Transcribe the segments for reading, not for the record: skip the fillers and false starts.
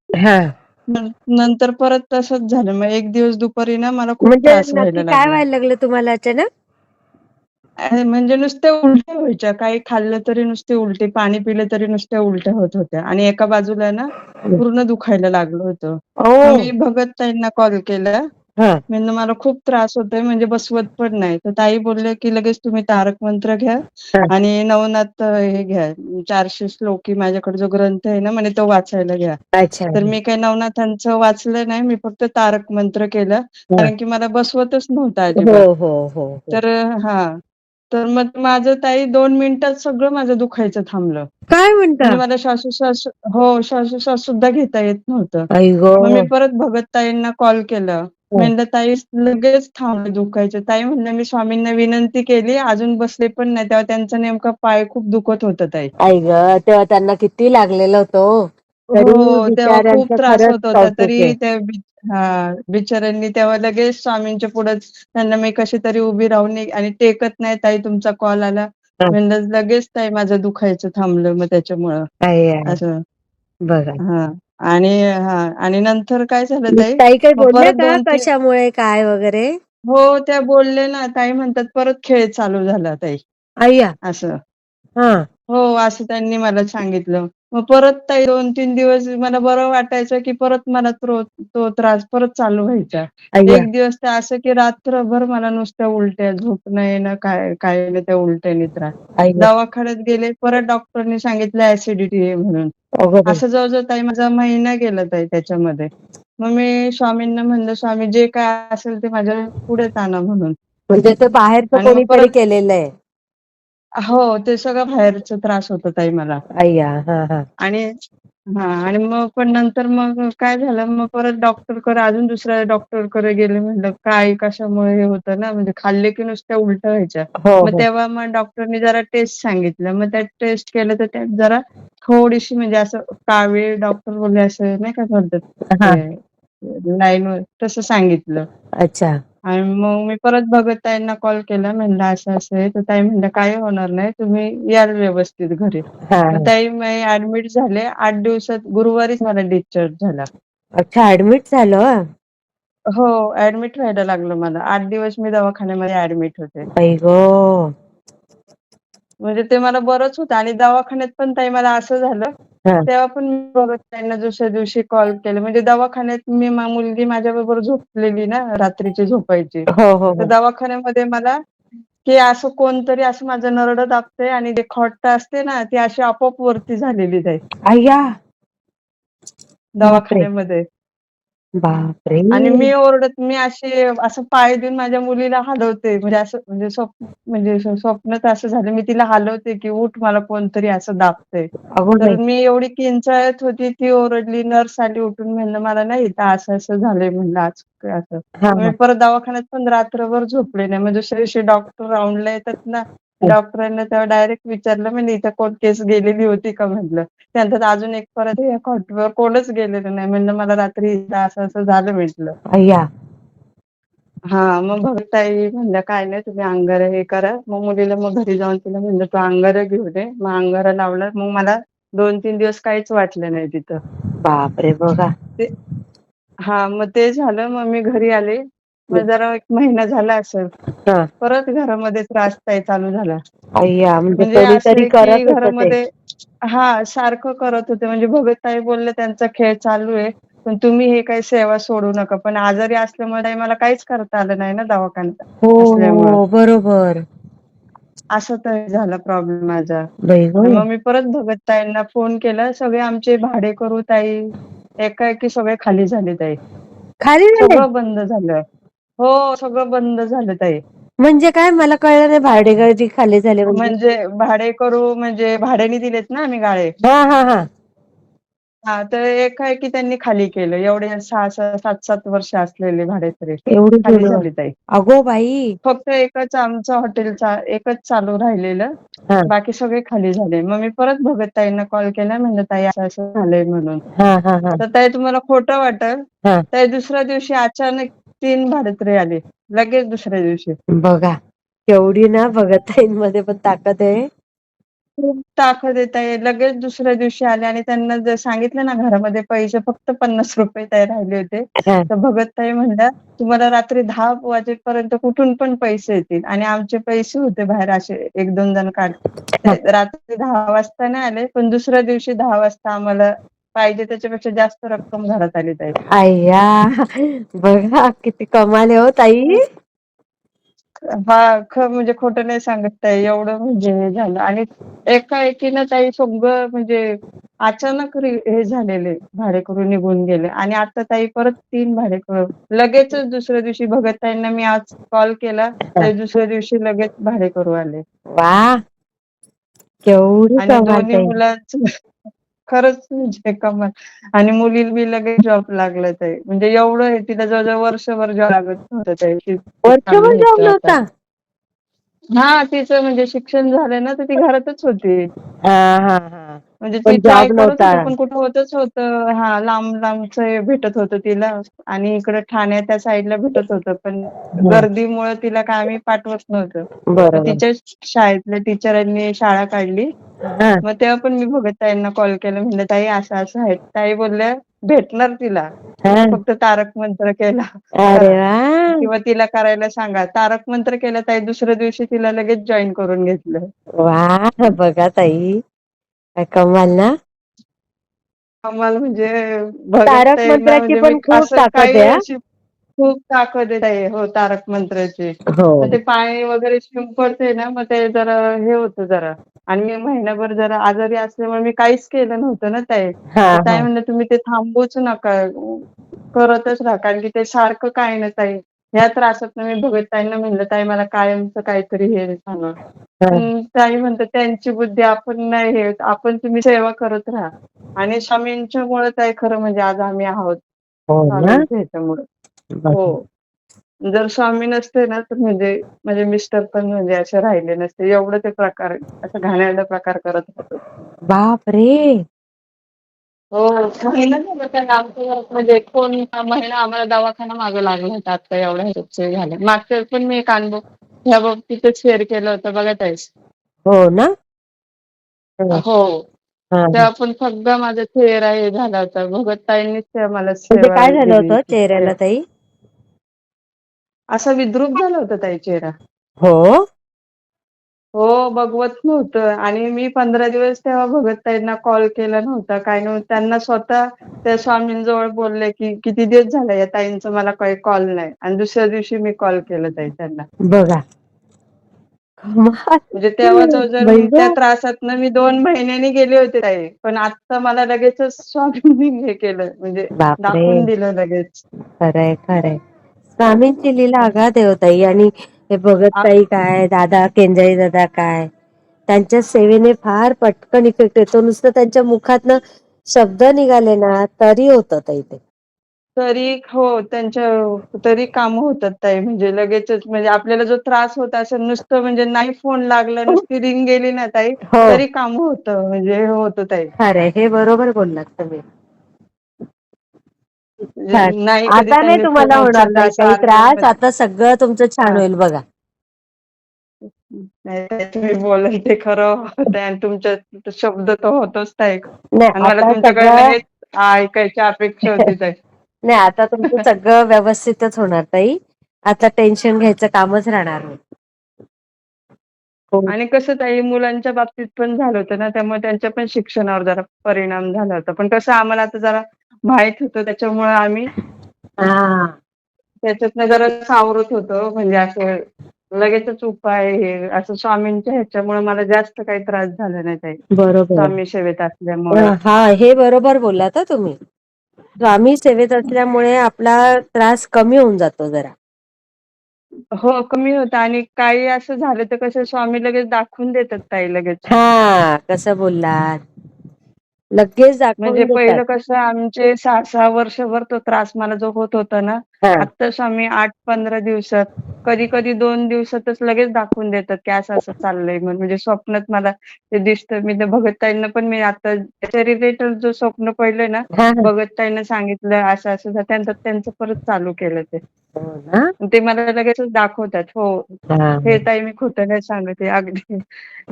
हां. नंतर परत तसंच झालं. मग एक दिवस दुपारी ना मला खूप म्हणजे त्रास नक्की व्हायला काय लागला. व्हायला लागलं तुम्हाला अचानक? म्हणजे नुसत्या उलट्या व्हायच्या. काही खाल्लं तरी नुसते उलटे, पाणी पिलं तरी नुसत्या उलट्या होत होत्या आणि एका बाजूला ना पूर्ण दुखायला लागलं होतं. मग ओह! मी भगत ताईंना कॉल केला. हां. म्हणलं मला खूप त्रास होतोय म्हणजे बसवत पण नाही. तर ताई बोलल्या, की "लगेच तुम्ही तारक मंत्र घ्या हां. आणि नवनाथ हे घ्या 400 श्लोकी माझ्याकडे जो ग्रंथ आहे ना म्हणे तो वाचायला घ्या." अच्छा. तर मी काही नवनाथांचं वाचलं नाही. मी फक्त तारक मंत्र केलं. हां. कारण की मला बसवतच नव्हतं हो, अजिबात. हो, हो, हो. तर हां. तर मग माझं ताई 2 मिनिटात सगळं माझं दुखायचं थांबलं. काय म्हणता? म्हणजे मला श्वासोश्वास हो, श्वासोश्वास सुद्धा घेता येत नव्हतं. आई मग मी गं! परत भगत ताईंना कॉल केला. हं. म्हणलं, "ताई लगेच थांबलं दुखायचं." ताई म्हणल्या, "मी स्वामींना विनंती केली, अजून बसले पण नाही." तेव्हा त्यांचा नेमका पाय खूप दुखत होता ताई. आई गं! तेव्हा त्यांना किती लागलेलं होतं ओ. तरी हो, तेव्हा खूप बिचाऱ्यांचं त्रास खरंच होत होता. कौतुक आहे. तरी त्या बिचाऱ्यांनी तेव्हा लगेच स्वामींच्या पुढंच त्यांना मी कशी तरी उभी राहून आणि टेकत नाही ताई तुमचा कॉल आला. हां. म्हणलं लगेच ताई माझं दुखायचं थांबलं मग त्याच्यामुळं आई, असं. बघा. हां. आणि आणि नंतर काय झालं मग ताई, ताई काही मग बोलल्या परत का 2-3 कशामुळे काय वगैरे? हो, त्या बोलले ना. ताई म्हणतात, "परत खेळ चालू झाला ताई." अय्या! असं. हां. हो, असं त्यांनी मला सांगितलं. मग परत ताई 2-3 दिवस मला बरं वाटायचं, की परत मला तो त्रास परत चालू व्हायचा. अय्या! एक दिवस तर असं, की रात्रभर मला नुसत्या उलट्या, झोप नाही येणं, काय नाही त्या उलट्यानी त्रास. अय्या! दवाखान्यात गेले, परत डॉक्टरनी सांगितलं ॲसिडिटी आहे म्हणून. अगं बाई! असं जवळ-जवळ ताई माझा महिना गेला ताई त्याच्यामध्ये. मग मी स्वामींना म्हणलं, "स्वामी जे काय असेल ते माझ्या पुढेच आणा" म्हणून. म्हणजे ते बाहेरचं आणि मग कोणीतरी परत केलेलं आहे. हो, ते सगळं बाहेरचा त्रास होता ताई मला. अय्या! हां, हां. आणि आणि मग पण नंतर मग काय झालं, मग परत डॉक्टरकडे अजून दुसऱ्या डॉक्टरकडे गेले. म्हणलं काय कशामुळे हे होतं ना, म्हणजे खाल्ले की नुसत्या उलट्या व्हायच्या. हो, मग हो. तेव्हा मग डॉक्टरनी जरा टेस्ट सांगितलं. मग त्या टेस्ट केलं तर त्यात जरा थोडीशी म्हणजे असं कावीळ डॉक्टर बोलले असं नाही का म्हणतात हां. ते लाईनवर तसं सांगितलं. अच्छा. आणि मग मी परत भगत ताईंना कॉल केला. म्हणलं असं-असं आहे. तर ताई म्हणल्या, "काही होणार नाही. तुम्ही याल व्यवस्थित घरी." मग हां. ताई मी ॲडमिट झाले. 8 दिवसात गुरुवारीच मला डिस्चार्ज झाला. अच्छा ॲडमिट झालं? हो, ॲडमिट व्हायला लागलं मला. 8 दिवस मी दवाखान्यामध्ये ॲडमिट होते. आई गं! म्हणजे ते मला बरंच होतं आणि दवाखान्यात पण ताई मला असं झालं, हां. तेव्हा पण मी भगत ताईंना दुसऱ्या दिवशी कॉल केला. म्हणजे दवाखान्यात मुलगी माझ्याबरोबर झोपलेली ना, रात्रीची झोपायची. हो, हो, तर हो. दवाखान्यामध्ये मला की असं कोणतरी असं माझं नरडं दाबतंय आणि ते खॉट असते ना, ती अशी आपोआप वरती झालेली ताई अय्या! बापरे! दवाखान्यामध्ये. बापरे! आणि मी ओरडत मी अशी असं पाय देऊन माझ्या मुलीला हलवते. म्हणजे असं म्हणजे स्वप्नात असं झालं मी तिला हलवते, की "उठ मला कोणतरी असं दाबतंय." अगं तर बाई! मी एवढी किंचाळत होती, ती ओरडली. नर्स आली उठून म्हणलं, "मला ना इथं असं-असं झालंय" म्हणलं आज असं. हां, मग मी हां. परत दवाखान्यात पण रात्रभर झोपले नाही. मग दुसऱ्या दिवशी डॉक्टर राउंडला येतात ना, डॉक्टरांना तेव्हा डायरेक्ट विचारलं, "म्हणे इथं कोण केस गेलेली होती का?" म्हटलं. ते म्हणतात, "अजून एक परत या खॉटवर कोणच गेलेलं नाही." म्हणलं, "मला रात्री इथं असं-असं झालं" म्हटलं. अय्या! मग भगताई म्हणल्या, "काय नाही तुम्ही अंगारा हे करा." मग मुलीला मग घरी जाऊन तिला म्हणलं, "तू अंगारा घेऊन ये." मग अंगारा लावला. मग मला 2-3 दिवस काहीच वाटलं नाही तिथं. बापरे! बघा. ते मग ते झालं. मग मी घरी आले. मग जरा 1 महिना झाला असेल. हां. परत घरामध्ये त्रास ताई चालू झाला. अय्या! म्हणजे म्हणजे असं कोणीतरी आहे, की करत होतं ते. घरामध्ये सारखं करत होते. म्हणजे भगतताई बोलल्या, "त्यांचा खेळ चालू आहे, पण तुम्ही हे काही सेवा सोडू नका." पण आजारी असल्यामुळे ताई मला काहीच करता आलं नाही ना दवाखान्यात हो, असल्यामुळं. हो. बरोबर. असा तर झाला प्रॉब्लेम माझा. बाई आणि गं! मग मी परत भगतताईंना फोन केला. सगळे आमचे भाडेकरू ताई एकाएकी सगळे खाली झाले ताई. खाली झाले? सगळं बंद झालं. हो, सगळं बंद झालं ताई. म्हणजे काय मला कळलं नाही भाडेकरी खाली झाले म्हणजे? म्हणजे भाडेकरू म्हणजे भाड्याने दिलेत ना आम्ही गाळे. हां, हां, हां. तर एकाएकी त्यांनी खाली केलं. एवढे 6-6, 7-7 वर्ष असलेले भाडेकरी एवढी खाली जुनी झाले ताई. अगो बाई! फक्त एकच आमचं एकच चालू राहिलेलं. हां. बाकी सगळे खाली झाले. मग मी परत भगतताईंना कॉल केला. म्हणलं, "ताई असं-असं झालंय" म्हणून. हां, हां, हां. तर ताई तुम्हाला खोटं वाटेल, हां. ताई दुसऱ्या दिवशी अचानक 3 भाडोत्री आले. लगेच दुसऱ्या दिवशी. बघा, केवढी ना भगतताईंमध्ये पण ताकद आहे. खूप ताकद आहे ताई. लगेच दुसऱ्या दिवशी आले आणि त्यांना जर सांगितलं ना घरामध्ये पैसे फक्त ₹50 ताई राहिले होते. हां. तर भगत ताई म्हणल्या, "तुम्हाला रात्री 10 वाजेपर्यंत कुठून पण पैसे येतील." आणि आमचे पैसे होते बाहेर असे 1-2 जण ते रात्री 10 वाजता नाही आले, पण दुसऱ्या दिवशी 10 वाजता आम्हाला पाहिजे त्याच्यापेक्षा जास्त रक्कम घरात आली ताई. अय्या! बघा किती कमाल आहे हो ताई. हां, म्हणजे खोटं नाही सांगत ताई. एवढं म्हणजे हे झालं आणि एकाएकीनं ताई सगळं म्हणजे अचानक हे झालेले भाडेकरू निघून गेले आणि आता ताई परत 3 भाडेकरू लगेचच दुसऱ्या दिवशी भगत ताईंना मी आज कॉल केला, तर दुसऱ्या दिवशी लगेच भाडेकरू आले वाह! केवढी आणि कमाल दोन्ही ताई. मुलांचं खरंच म्हणजे कमाल आणि मुलीला बी लगेच जॉब लागला ताई. म्हणजे एवढं आहे तिला जवळ-जवळ वर्षभर जॉब लागत नव्हता ताई. ते चालू वर्षभर जॉब होतं आता. नव्हता? हां, तिचं म्हणजे शिक्षण झालं ना, तर ती घरातच होती. हां, हां, हां. म्हणजे ती पण ट्राय जॉब करत नव्हता. होती, पण कुठं होतच होतं. हां, लांब-लांबचं हे भेटत होतं तिला आणि इकडं ठाणे त्या साईडला भेटत होतं. पण हं. गर्दीमुळं तिला काय आम्ही पाठवत नव्हतं. मग बरोबर. तिच्याच शाळेतल्या टीचरांनी शाळा काढली. हां, मग तेव्हा पण मी भगत ताईंना कॉल केला. म्हणलं, "ताई असं-असं आहे." ताई बोलल्या, "भेटणार तिला. तुम्ही हां. फक्त तारक मंत्र केला अरे करा वाह! किंवा तिला करायला सांगा." तारक मंत्र केलं ताई दुसऱ्या दिवशी तिला लगेच जॉइन करून घेतलं. वाह! बघा ताई, काय कमाल ना? कमाल म्हणजे भगत तारक ताईंना मंत्राची म्हणजे मी पण खूप असं ताकद काही आहे हां. अशी खूप ताकद आहे ताई हो तारक मंत्राची. हो. मग ते पाय वगैरे शिंपडते ना, मग ते जरा हे होतं जरा आणि मी महिनाभर जरा आजारी असल्यामुळे मी काहीच केलं नव्हतं ना ताई. तर हां, ताई हां. म्हणल्या, "तुम्ही ते थांबवूच नका. करतच राहा." कारण की ते सारखं काही ना ताई ह्या त्रासातनं मी भगत ताईंना म्हणलं, "ताई मला कायमचं काहीतरी हे सांगा." हां. पण ताई म्हणतात, "त्यांची बुद्धी आपण नाही हे आपण तुम्ही सेवा करत राहा." आणि स्वामींच्यामुळे ताई खरं म्हणजे आज आम्ही आहोत. हो ना? स्वामींच्या ह्याच्यामुळं. बघा. हो. जर स्वामी नसते ना, तर म्हणजे माझे मिस्टर पण म्हणजे असे राहिले नसते. एवढं ते प्रकार असं घाणेरडा प्रकार करत होते. बापरे! हो. महिना झाला त्याला आमचं म्हणजे महिना आम्हाला दवाखाना मागे लागला होता. आता एवढ्या ह्याच्यात झालं. मागच्या वेळेस पण मी एक अनुभव ह्या बाबतीतच शेअर केलं होतं बघा ताई. हो ना? हं. हो. हां, हां. तेव्हा पण सगळा माझा चेहरा हे झाला होता. भगत ताईंनीच ते मला म्हणजे सेवा काय झालं दिली. होतं चेहऱ्याला ताई? असा विद्रूप झाला होता ताई चेहरा. हो? हो, बघवत नव्हतं आणि मी 15 दिवस तेव्हा भगतताईंना कॉल केला नव्हता, काय नव्हतं. त्यांना स्वतः त्या स्वामींजवळ बोलले, की "किती दिवस झाले या ताईंचा मला काही कॉल नाही." आणि दुसऱ्या दिवशी मी कॉल केला ताई त्यांना. बघा. कमाल. म्हणजे तेव्हा जवळ-जवळ बाई त्या गं! त्रासातनं मी 2 महिन्यांनी गेले होते ताई. पण आता मला लगेचच स्वामींनी हे केलं, म्हणजे बापरे! दाखवून दिलं लगेच. खरंय, खरंय. स्वामींची लीला अगाध आहे हो ताई आणि हे आ भगतताई काय, दादा केंजाई दादा काय, त्यांच्या सेवेने फार पटकन इफेक्ट येतो. नुसतं त्यांच्या मुखातनं शब्द निघाले ना, तरी होतं ताई ते. तरी हो, तरी कामं होतात ताई. म्हणजे लगेचच म्हणजे आपल्याला जो त्रास होत असेल नुसतं म्हणजे नाही फोन लागला, नुसती रिंग गेली ना ताई, हो, तरी कामं होतं. म्हणजे हे होतं ताई. खरंय. हे बरोबर बोललात तुम्ही. म्हणजे छान. नाही कधी आता नाही त्यांनी तुम्हाला फोन होणार उचलला नाही असं काही त्रास. अर्जंटमध्ये आता सगळं तुमचं छान हां. होईल बघा. नाही ताई तुम्ही बोलाल ते खरं होतंय आणि तुमचे शब्द तर होतोच ताई. नाही आणि मला आता तुमच्याकडनं सगळं हेच ऐकायची अपेक्षा होती ताई. नाही आता तुमचं सगळं व्यवस्थितच होणार ताई. आता टेन्शन घ्यायचं कामच राहणार नाही. हो. आणि कसं ताई मुलांच्या बाबतीत पण झालं होतं ना, त्यामुळे त्यांच्या पण शिक्षणावर जरा परिणाम झाला होता. पण कसं आम्हाला आता जरा माहीत होतं त्याच्यामुळे आम्ही हां. त्याच्यातनं जरा सावरत होतो. म्हणजे असं लगेचच उपाय हे असं स्वामींच्या ह्याच्यामुळे मला जास्त काही त्रास झाला नाही ताई. बरोबर. स्वामी सेवेत असल्यामुळं. हां, हे बरोबर बोललात हं तुम्ही. स्वामी सेवेत असल्यामुळे आपला त्रास कमी होऊन जातो जरा. हो, कमी होतं आणि काही असं झालं तर कसं स्वामी लगेच दाखवून देतात ताई लगेच. हां, कसं बोललात. लगेच म्हणजे दाखवून देतात. पहिलं कसं आमचे 6-6 वर्षभर तो त्रास मला जो होत होता ना, हां. आत्ता स्वामी 8-15 दिवसात कधी-कधी 2 दिवसातच लगेच दाखवून देतात, की असं-असं चाललंय म्हणून. म्हणजे स्वप्नात मला ते दिसतं. मी ते भगतताईंना पण मी आता त्याच्या रिलेटेड जो स्वप्न पाहिलंय ना, हां, हां. भगतताईंना सांगितलं असं-असं त्यांचं परत चालू केलं ते. हो ना? ते मला लगेचच दाखवतात. हो, हे हां. ताई मी खोटं नाही सांगत आहे. अगदी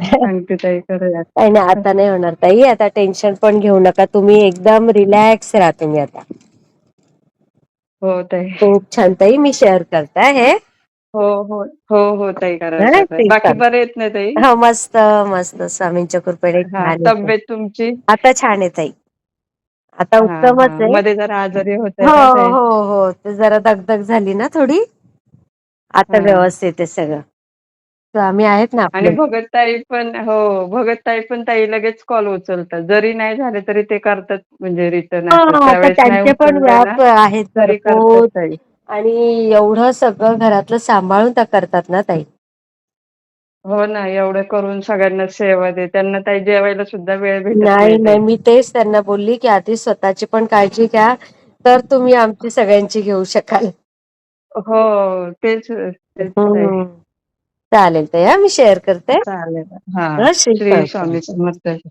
सांगते ताई खरं आहे. काही नाही आता नाही होणार ताई. आता टेन्शन पण घेऊ नका. तुम्ही एकदम रिलॅक्स राहा तुम्ही आता. हो ताई. खूप छान ताई. मी शेअर करते हे. हो, हो. हो, हो ताई करा, हां, करा. ते बाकी चालेल. बरे आहेत ना ताई? हो, मस्त, मस्त. स्वामींच्या कृपेने हां, छान आहे ताई. तब्येत तुमची? आता छान आहे ताई. आता हां, उत्तमच हां. आहे. मध्ये जरा आजारी होत्या हो, ना ताई? हो, हो. ते जरा दगदग झाली ना थोडी. आता हां. व्यवस्थित आहे सगळं. स्वामी आहेत ना आणि आपले. भगतताई पण हो, भगतताई पण ताई लगेच कॉल उचलतात. जरी नाही झाले तरी ते करतात म्हणजे रिटर्न असं. हां, आता त्यावेळेस नाही त्यांचे पण उचलले ना, व्याप आहेत तरी करतात भरपूर ताई. आणि एवढं सगळं घरातलं सांभाळून त्या करतात ना ताई. हो ना, एवढं करून सगळ्यांना सेवा दे. त्यांना ताई जेवायला सुद्धा वेळ भेटत नाही, नाही नाही. ताई. मी तेच त्यांना बोलली, की आधी स्वतःची पण काळजी घ्या, तर तुम्ही आमची सगळ्यांची घेऊ शकाल. हो, तेच तेच ताई. हं. चालेल ताई हां, मी शेअर करते. चालेल. हां, हं, श्री श्री स्वामी स्वामी समर्थ. समर्थ.